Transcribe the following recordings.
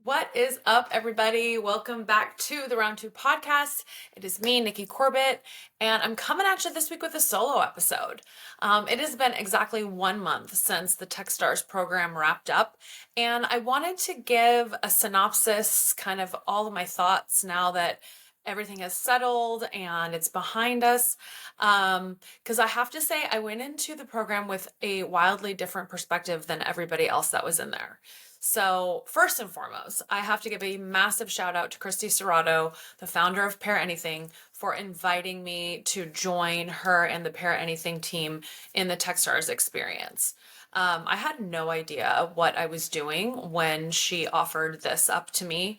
What is up, everybody? Welcome back to the Round 2 podcast. It is me, Nikki Corbett, and I'm coming at you this week with a solo episode. It has been exactly 1 month since the Techstars program wrapped up, and I wanted to give a synopsis, kind of all of my thoughts now that everything has settled and it's behind us. Because I have to say, I went into the program with a wildly different perspective than everybody else that was in there. So first and foremost, I have to give a massive shout out to Christy Serrato, the founder of Pair Anything, for inviting me to join her and the Pair Anything team in the Techstars experience. I had no idea what I was doing when she offered this up to me.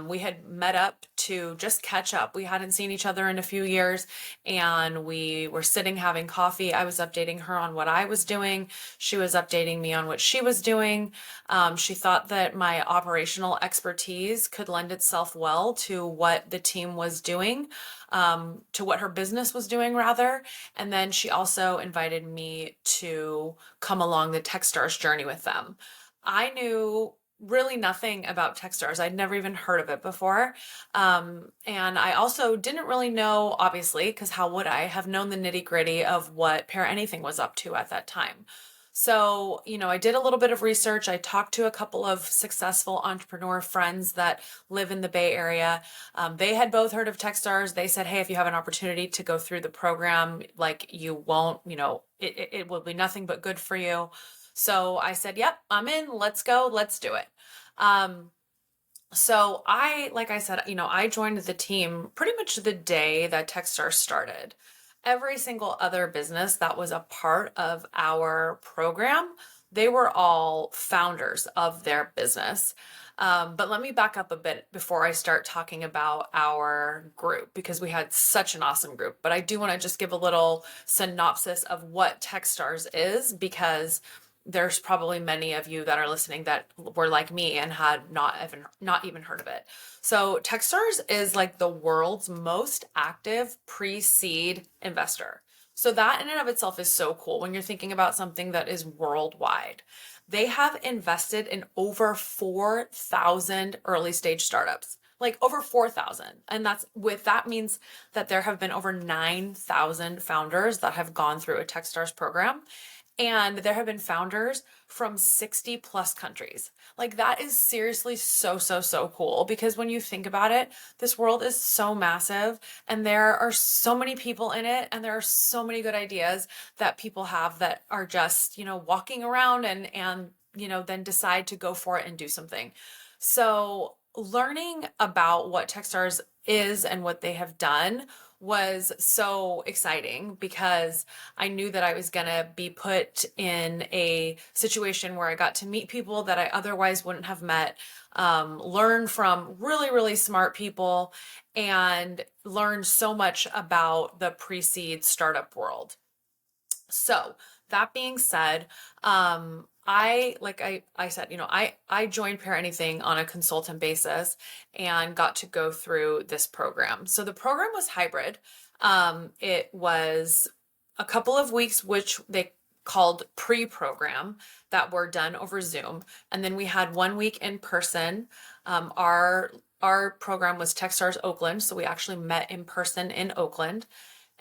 We had met up to just catch up. We hadn't seen each other in a few years, and we were sitting having coffee. I was updating her on what I was doing. She was updating me on what she was doing. She thought that my operational expertise could lend itself well to what the team was doing, to what her business was doing, rather. And then she also invited me to come along the Techstars journey with them. I knew really nothing about Techstars. I'd never even heard of it before. And I also didn't really know, obviously, because how would I have known the nitty gritty of what Pair Anything was up to at that time? So, I did a little bit of research. I talked to a couple of successful entrepreneur friends that live in the Bay Area. They had both heard of Techstars. They said, hey, if you have an opportunity to go through the program, like you won't, it will be nothing but good for you. So I said, yep, I'm in. Let's go. Let's do it. So like I said, I joined the team pretty much the day that Techstars started. Every single other business that was a part of our program, they were all founders of their business. But let me back up a bit before I start talking about our group, because we had such an awesome group. But I do want to just give a little synopsis of what Techstars is, because there's probably many of you that are listening that were like me and had not even heard of it. So Techstars is like the world's most active pre-seed investor. So that in and of itself is so cool when you're thinking about something that is worldwide. They have invested in over 4,000 early stage startups, like over 4,000. And that means that there have been over 9,000 founders that have gone through a Techstars program. And there have been founders from 60 plus countries. Like, that is seriously so, so, so cool, because when you think about it, this world is so massive and there are so many people in it, and there are so many good ideas that people have that are just, walking around and then decide to go for it and do something. So learning about what Techstars is and what they have done was so exciting, because I knew that I was going to be put in a situation where I got to meet people that I otherwise wouldn't have met, learn from really, really smart people, and learn so much about the pre-seed startup world. So that being said, I said, I joined Pair Anything on a consultant basis and got to go through this program. So the program was hybrid. It was a couple of weeks, which they called pre-program, that were done over Zoom. And then we had 1 week in person. Our program was Techstars Oakland, so we actually met in person in Oakland.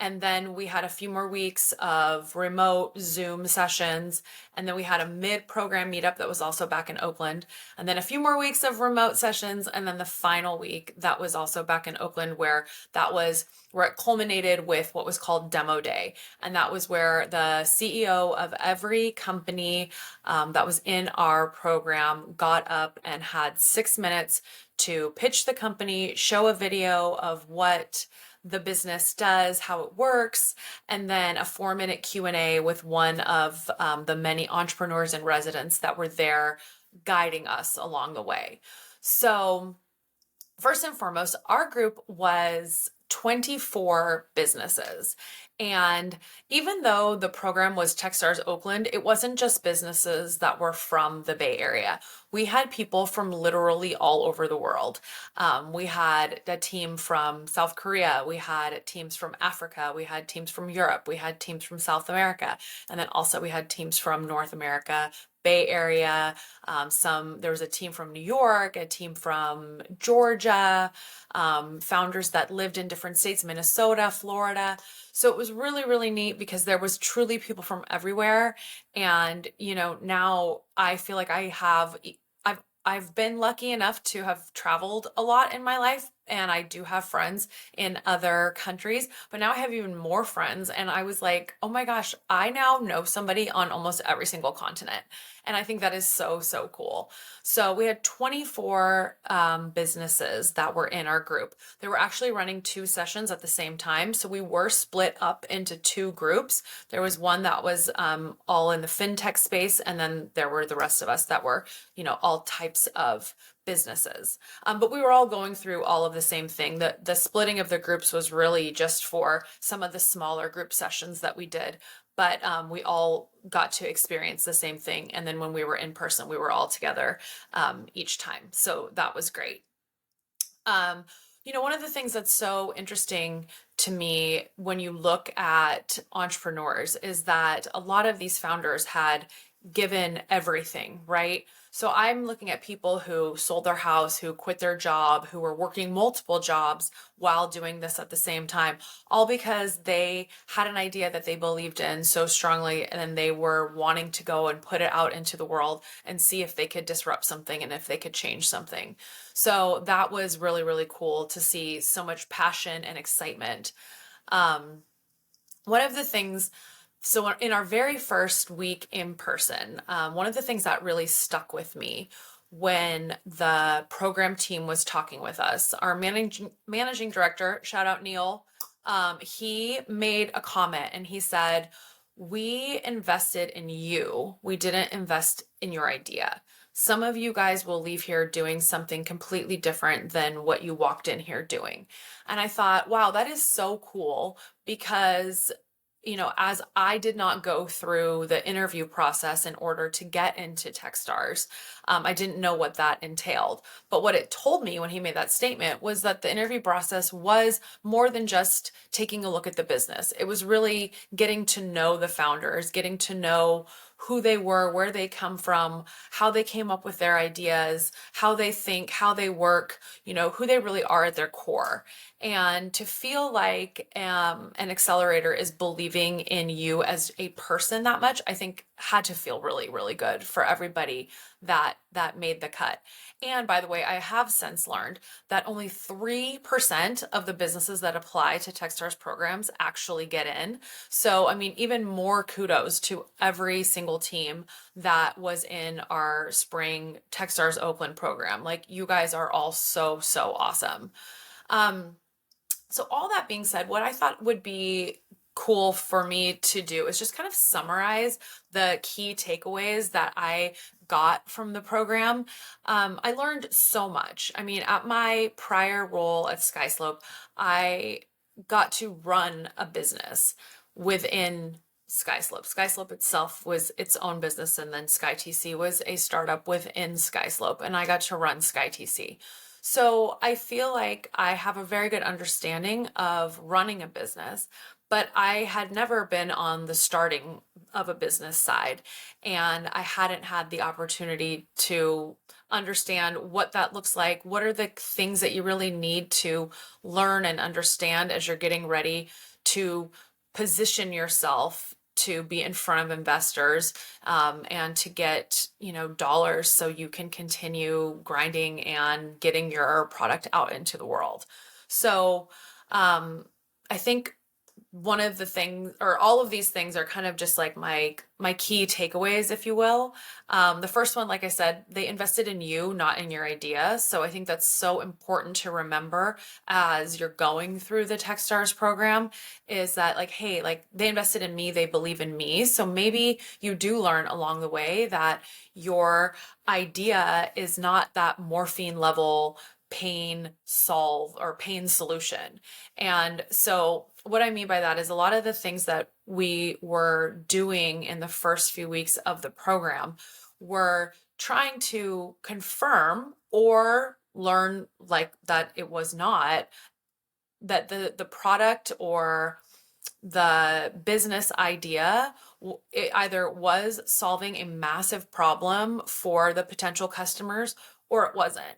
And then we had a few more weeks of remote Zoom sessions. And then we had a mid-program meetup that was also back in Oakland. And then a few more weeks of remote sessions. And then the final week that was also back in Oakland, where it culminated with what was called Demo Day. And that was where the CEO of every company that was in our program got up and had 6 minutes to pitch the company, show a video of what the business does, how it works, and then a 4-minute Q&A with one of the many entrepreneurs and residents that were there guiding us along the way. So first and foremost, our group was 24 businesses. And even though the program was Techstars Oakland, it wasn't just businesses that were from the Bay Area. We had people from literally all over the world. We had a team from South Korea. We had teams from Africa. We had teams from Europe. We had teams from South America. And then also we had teams from North America, Bay Area. There was a team from New York, a team from Georgia, founders that lived in different states, Minnesota, Florida. So it was really, really neat because there was truly people from everywhere. And, now I feel like I've been lucky enough to have traveled a lot in my life, and I do have friends in other countries, but now I have even more friends. And I was like, oh my gosh, I now know somebody on almost every single continent. And I think that is so, so cool. So we had 24 businesses that were in our group. They were actually running 2 sessions at the same time. So we were split up into 2 groups. There was one that was all in the fintech space, and then there were the rest of us that were, all types of businesses. But we were all going through all of the same thing. The splitting of the groups was really just for some of the smaller group sessions that we did. But we all got to experience the same thing. And then when we were in person, we were all together each time. So that was great. One of the things that's so interesting to me when you look at entrepreneurs is that a lot of these founders had given everything, right? So I'm looking at people who sold their house, who quit their job, who were working multiple jobs while doing this at the same time, all because they had an idea that they believed in so strongly, and then they were wanting to go and put it out into the world and see if they could disrupt something and if they could change something. So that was really, really cool to see so much passion and excitement. One of the things So in our very first week in person, one of the things that really stuck with me when the program team was talking with us, our managing director, shout out Neil, he made a comment and he said, "We invested in you. We didn't invest in your idea. Some of you guys will leave here doing something completely different than what you walked in here doing." And I thought, wow, that is so cool because as I did not go through the interview process in order to get into Techstars, I didn't know what that entailed. But what it told me when he made that statement was that the interview process was more than just taking a look at the business. It was really getting to know the founders, getting to know who they were, where they come from, how they came up with their ideas, how they think, how they work, who they really are at their core. And to feel like an accelerator is believing in you as a person that much, I think had to feel really, really good for everybody that made the cut. And by the way, I have since learned that only 3% of the businesses that apply to Techstars programs actually get in. So, I mean, even more kudos to every single team that was in our spring Techstars Oakland program. Like, you guys are all so, so awesome. So all that being said, what I thought would be cool for me to do is just kind of summarize the key takeaways that I got from the program. I learned so much. I mean, at my prior role at SkySlope, I got to run a business within SkySlope. SkySlope itself was its own business, and then SkyTC was a startup within SkySlope, and I got to run SkyTC. So I feel like I have a very good understanding of running a business, but I had never been on the starting of a business side, and I hadn't had the opportunity to understand what that looks like. What are the things that you really need to learn and understand as you're getting ready to position yourself to be in front of investors and to get dollars so you can continue grinding and getting your product out into the world. So I think one of the things, or all of these things, are kind of just like my key takeaways, if you will. The first one, like I said, they invested in you, not in your idea. So I think that's so important to remember as you're going through the Techstars program, is that like, hey, like, they invested in me, they believe in me. So maybe you do learn along the way that your idea is not that morphine level pain solution. And so what I mean by that is a lot of the things that we were doing in the first few weeks of the program were trying to confirm or learn like that it was not, that the product or the business idea, it either was solving a massive problem for the potential customers or it wasn't.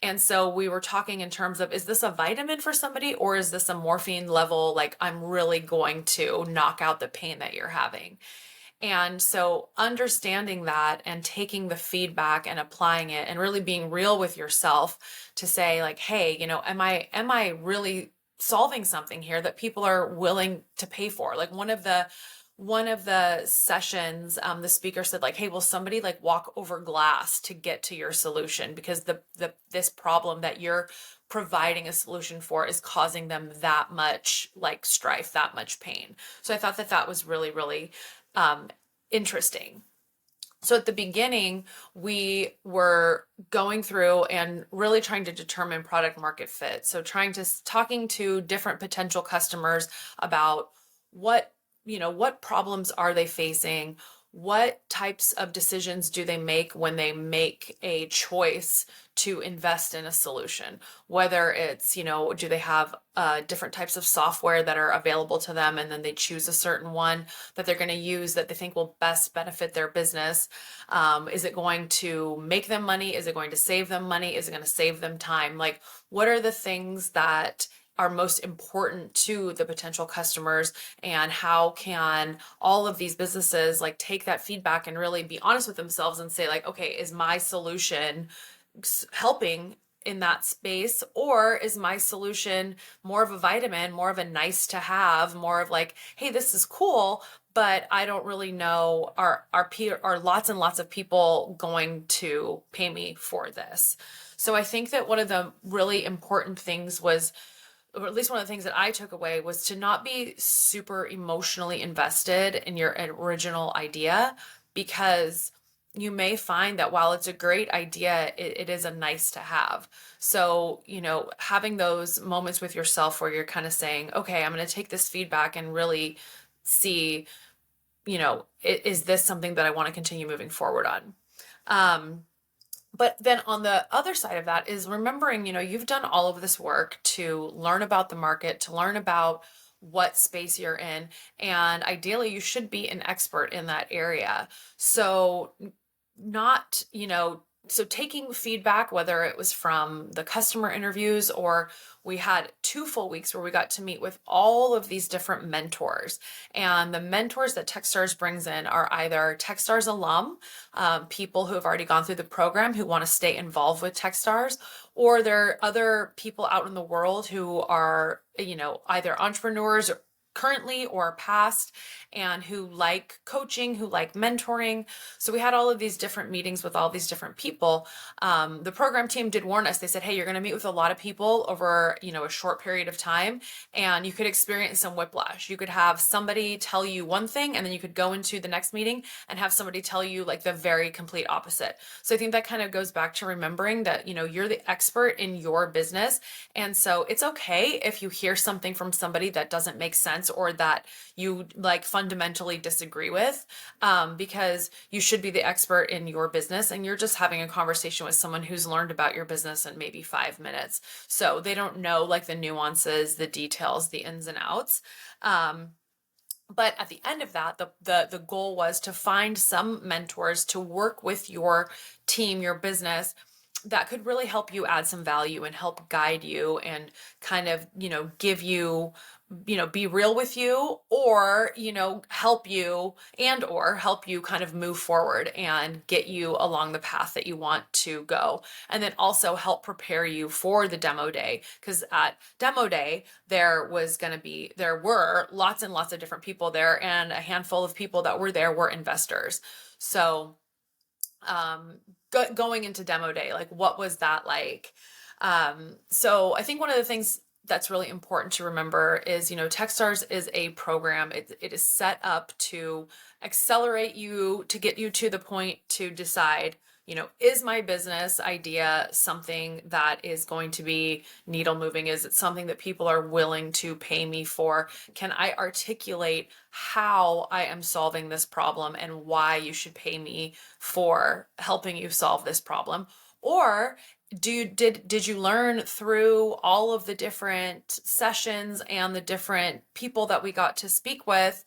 And so we were talking in terms of, is this a vitamin for somebody or is this a morphine level? Like, I'm really going to knock out the pain that you're having. And so understanding that and taking the feedback and applying it and really being real with yourself to say like, hey, am I really solving something here that people are willing to pay for? Like one of the sessions, the speaker said like, hey, will somebody like walk over glass to get to your solution? Because this problem that you're providing a solution for is causing them that much like strife, that much pain. So I thought that was really, really interesting. So at the beginning, we were going through and really trying to determine product market fit. So talking to different potential customers about what problems are they facing? What types of decisions do they make when they make a choice to invest in a solution? Whether it's, do they have different types of software that are available to them and then they choose a certain one that they're going to use that they think will best benefit their business? Is it going to make them money? Is it going to save them money? Is it going to save them time? Like, what are the things that are most important to the potential customers, and how can all of these businesses like take that feedback and really be honest with themselves and say like, okay, is my solution helping in that space, or is my solution more of a vitamin, more of a nice to have, more of like, hey, this is cool, but I don't really know, are lots and lots of people going to pay me for this? So I think that one of the really important things was, or at least one of the things that I took away, was to not be super emotionally invested in your original idea, because you may find that while it's a great idea, it is a nice to have. So, having those moments with yourself where you're kind of saying, okay, I'm going to take this feedback and really see, is this something that I want to continue moving forward on? But then on the other side of that is remembering, you've done all of this work to learn about the market, to learn about what space you're in, and ideally you should be an expert in that area. So not, so taking feedback, whether it was from the customer interviews, or we had 2 full weeks where we got to meet with all of these different mentors. And the mentors that Techstars brings in are either Techstars alum, people who have already gone through the program who want to stay involved with Techstars, or there are other people out in the world who are, either entrepreneurs or currently or past, and who like coaching, who like mentoring. So we had all of these different meetings with all these different people. The program team did warn us. They said, hey, you're going to meet with a lot of people over, a short period of time, and you could experience some whiplash. You could have somebody tell you one thing, and then you could go into the next meeting and have somebody tell you like the very complete opposite. So I think that kind of goes back to remembering that, you're the expert in your business. And so it's okay if you hear something from somebody that doesn't make sense or that you like fundamentally disagree with, because you should be the expert in your business, and you're just having a conversation with someone who's learned about your business in maybe 5 minutes. So they don't know like the nuances, the details, the ins and outs. But at the end of that, the goal was to find some mentors to work with your team, your business, that could really help you add some value and help guide you and kind of, give you, be real with you, or, help you kind of move forward and get you along the path that you want to go. And then also help prepare you for the demo day. Because at demo day, there were lots and lots of different people there, and a handful of people that were there were investors. So going into demo day, like what was that like? So I think one of the things that's really important to remember is, Techstars is a program. It is set up to accelerate you, to get you to the point to decide, is my business idea something that is going to be needle moving? Is it something that people are willing to pay me for? Can I articulate how I am solving this problem and why you should pay me for helping you solve this problem? Or did you learn through all of the different sessions and the different people that we got to speak with,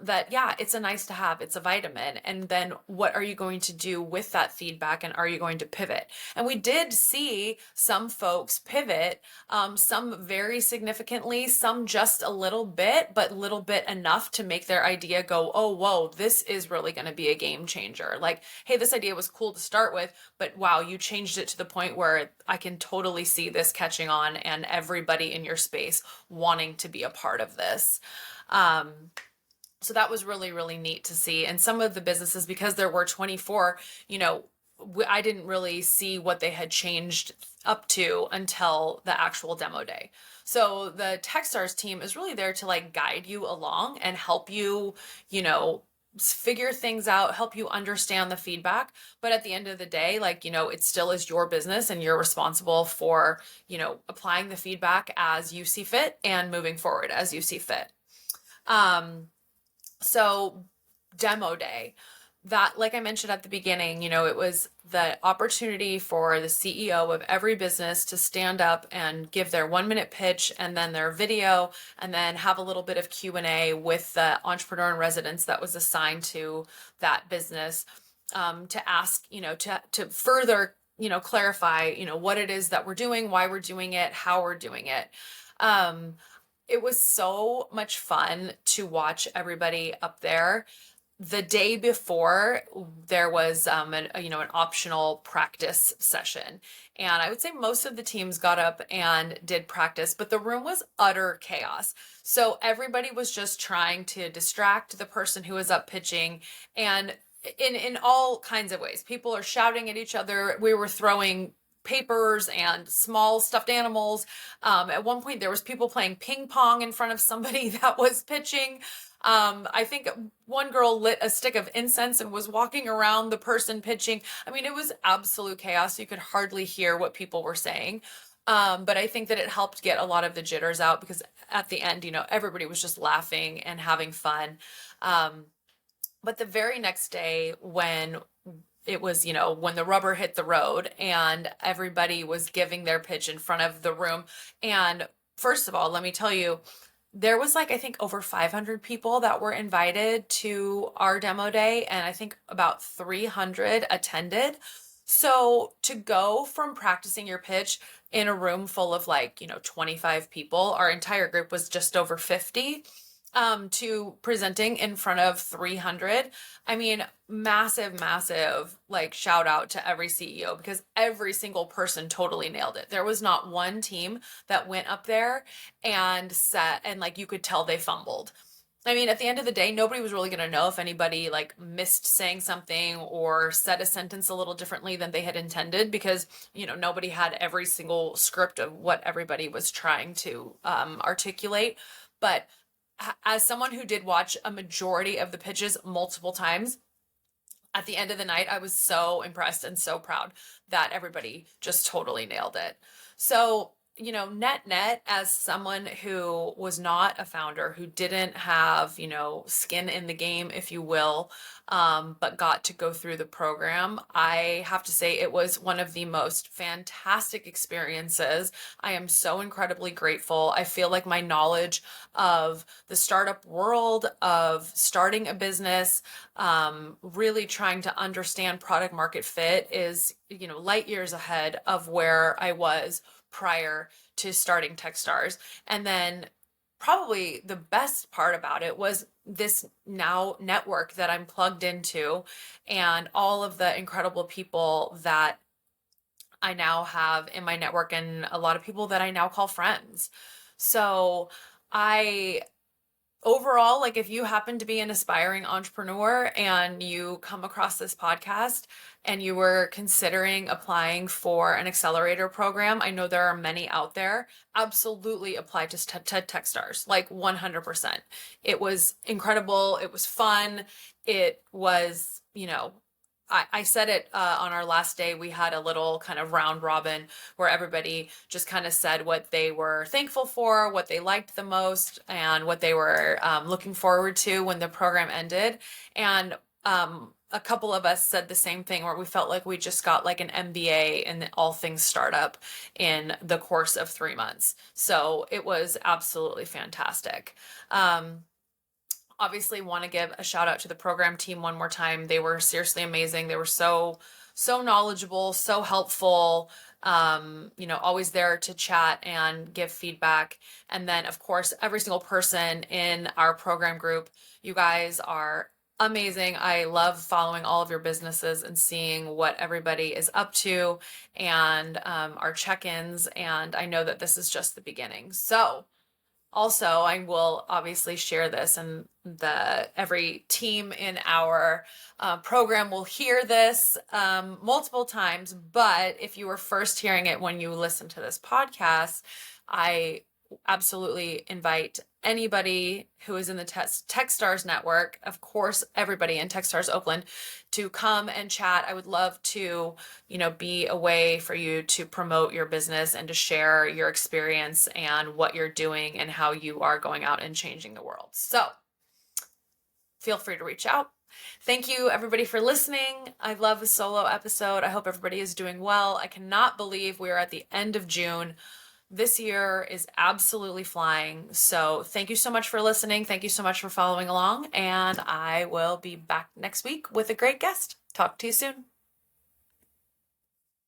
that, yeah, it's a nice to have, it's a vitamin. And then what are you going to do with that feedback? And are you going to pivot? And we did see some folks pivot, some very significantly, some just a little bit, but little bit enough to make their idea go, oh, whoa, this is really going to be a game changer. Like, hey, this idea was cool to start with, but wow, you changed it to the point where I can totally see this catching on and everybody in your space wanting to be a part of this. So that was really, really neat to see. And some of the businesses, because there were 24, I didn't really see what they had changed up to until the actual demo day. So the Techstars team is really there to like guide you along and help you, figure things out, help you understand the feedback. But at the end of the day, it still is your business and you're responsible for, applying the feedback as you see fit and moving forward as you see fit. So demo day, that, like I mentioned at the beginning, it was the opportunity for the CEO of every business to stand up and give their 1-minute pitch and then their video, and then have a little bit of Q&A with the entrepreneur in residence that was assigned to that business, to ask, to further, clarify, what it is that we're doing, why we're doing it, how we're doing it. It was so much fun to watch everybody up there. The day before, there was an optional practice session. And I would say most of the teams got up and did practice, but the room was utter chaos. So everybody was just trying to distract the person who was up pitching, and in all kinds of ways. People are shouting at each other. We were throwing papers and small stuffed animals. At one point, there was people playing ping pong in front of somebody that was pitching. I think one girl lit a stick of incense and was walking around the person pitching. I mean, it was absolute chaos. You could hardly hear what people were saying. But I think that it helped get a lot of the jitters out, because at the end, everybody was just laughing and having fun. But the very next day, when it was, when the rubber hit the road and everybody was giving their pitch in front of the room. And first of all, let me tell you, there was I think over 500 people that were invited to our demo day, and I think about 300 attended. So to go from practicing your pitch in a room full of 25 people, our entire group was just over 50, to presenting in front of 300. I mean, massive, shout out to every CEO, because every single person totally nailed it. There was not one team that went up there and you could tell they fumbled. I mean, at the end of the day, nobody was really going to know if anybody missed saying something or said a sentence a little differently than they had intended, because, nobody had every single script of what everybody was trying to articulate. But as someone who did watch a majority of the pitches multiple times, at the end of the night, I was so impressed and so proud that everybody just totally nailed it. So, net, as someone who was not a founder, who didn't have, skin in the game, if you will, but got to go through the program, I have to say it was one of the most fantastic experiences. I am so incredibly grateful. I feel like my knowledge of the startup world, of starting a business, really trying to understand product market fit is, light years ahead of where I was prior to starting Techstars. And then probably the best part about it was this now network that I'm plugged into, and all of the incredible people that I now have in my network, and a lot of people that I now call friends. So overall, if you happen to be an aspiring entrepreneur and you come across this podcast and you were considering applying for an accelerator program, I know there are many out there, absolutely apply to Techstars, 100%. It was incredible. It was fun. It was, I said it on our last day. We had a little kind of round robin where everybody just kind of said what they were thankful for, what they liked the most, and what they were looking forward to when the program ended. And a couple of us said the same thing where we felt like we just got like an MBA in all things startup in the course of 3 months. So it was absolutely fantastic. Obviously want to give a shout out to the program team one more time. They were seriously amazing. They were so knowledgeable, so helpful, always there to chat and give feedback. And then, of course, every single person in our program group, you guys are amazing. I love following all of your businesses and seeing what everybody is up to and our check-ins. And I know that this is just the beginning. So also, I will obviously share this, and every team in our program will hear this multiple times. But if you were first hearing it when you listen to this podcast, I absolutely invite anybody who is in the Techstars network, of course, everybody in Techstars Oakland, to come and chat. I would love to, be a way for you to promote your business and to share your experience and what you're doing and how you are going out and changing the world. So feel free to reach out. Thank you, everybody, for listening. I love a solo episode. I hope everybody is doing well. I cannot believe we are at the end of June. This year is absolutely flying. So thank you so much for listening. Thank you so much for following along. And I will be back next week with a great guest. Talk to you soon.